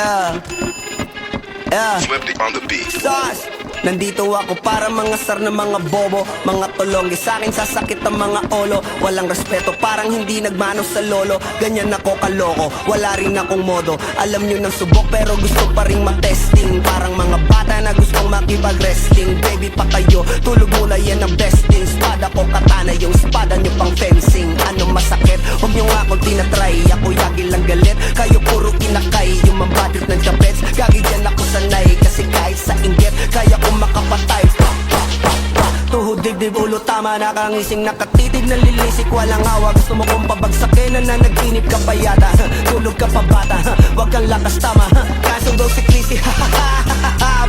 Yeah, yeah. Swifty on the beat. Sauce. Nandito ako para mga sar na mga bobo, mga tolonggi. Sa'kin sasakit ang mga olo. Walang respeto, parang hindi nagmano sa lolo. Ganyan ako kaloko, wala rin akong modo. Alam nyo ng subok pero gusto pa rin matesting. Parang mga bata na gustong makipag-wrestling. Baby pa kayo, tulog muna yan ang besting. Espada ko katana, yung espada nyo pang fencing. Ano masakit? Huwag nyo nga akong tinatry. Ako yagi lang galit, kayo puro kinakay. Yung mambatrip ng chapets, gagi dyan ako sanay. Kasi kahit sa inggit, kaya ko makapatay. Tuhod, dibdib, ulo, tama, nakangising, nakatitig, nalilisik, walang awa. Gusto mo kong pabagsakin, nananaginip ka pa yata. Tulog ka pa bata, wag kang lakas tama. Kaso daw si Chrissy,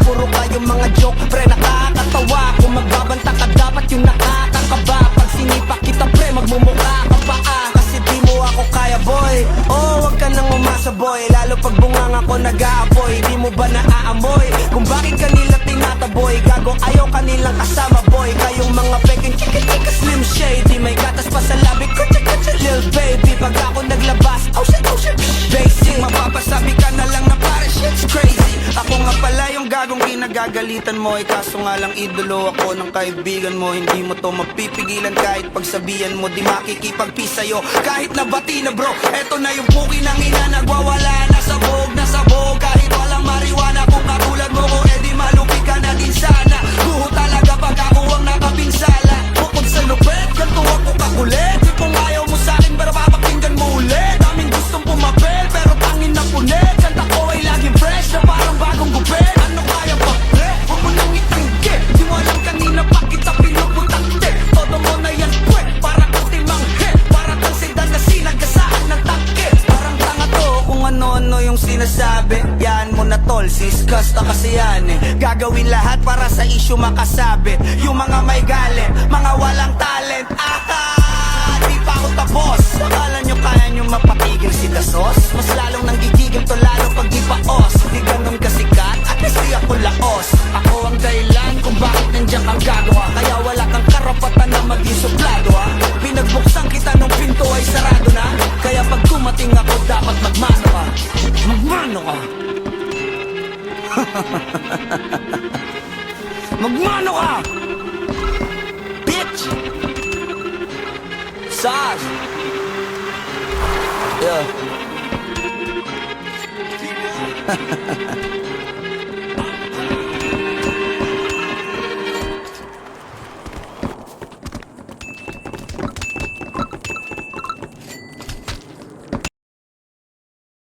puro kayong mga joke, pre, nakakatawa. Kung magbabanta ka, dapat yung nakakakaba. Pag sinipa kita, pre, magmumukha ka pa kasi di mo ako kaya, boy. Oh, wag ka nang umasa, boy. Lalo pag bungang ako nag-aapoy. Di mo ba naaamoy kung bakit kanila tinataboy? Gago, ayaw kanilang kasama, boy. Kayong mga peking chika-chika slim shady. May gatas pa sa labi ko, chika-chika lil baby. Pag ako naglabas, oh shit, basic. Mapapasabi ka na lang na pare shit's crazy. Ako nga pala yung gagong kinagagalitan mo. Kaso nga lang idolo ako ng kaibigan mo. Hindi mo to mapipigilan kahit pagsabihan mo. Di makikipagpis sa'yo kahit nabati na bro. Eto na yung puki ng ina, nagwawala na sabog. Kahit walang mariwana, kung katulad mo ko, edi malupi ka na din sana. Guho talaga pag ako ang nakapinsala. Bukod sa lupet, ganito ako kakulit. Di kung ayaw mo sa'kin pero papakinggan mo ulit. Daming gustong pumapel pero tangin na punit. Kanta ko ay laging fresh na parang bagong gupit. Ano kaya pa pre? Huwag mo nang itingge. Di mo alam kanina pa kita pinuputante. Todo mo na yan pwe, para kang timang head. Para kang sedan na sinagasaan ng tangke. Parang tanga to kung ano-ano yung sinasabi. Yan mo na tol, siskas na kasi yan eh. Gagawin lahat para sa issue makasabit. Yung mga may galit, mga walang talent. Di pa ako tapos. Akala nyo kaya nyo mapatigil si Dasos? Mas lalong nanggigigil to lalo pag di paos. Di ganun kasikat at least di ako laos. Ako ang dahilan kung bakit nandiyan kang gagawa. Kaya wala kang karapatan na maging suplado ha. Pinagbuksan kita nung pinto ay sarado na. Kaya pag dumating ako dapat magmano ka. Magmano ka. Magmano ka, bitch. Sauce. Yeah.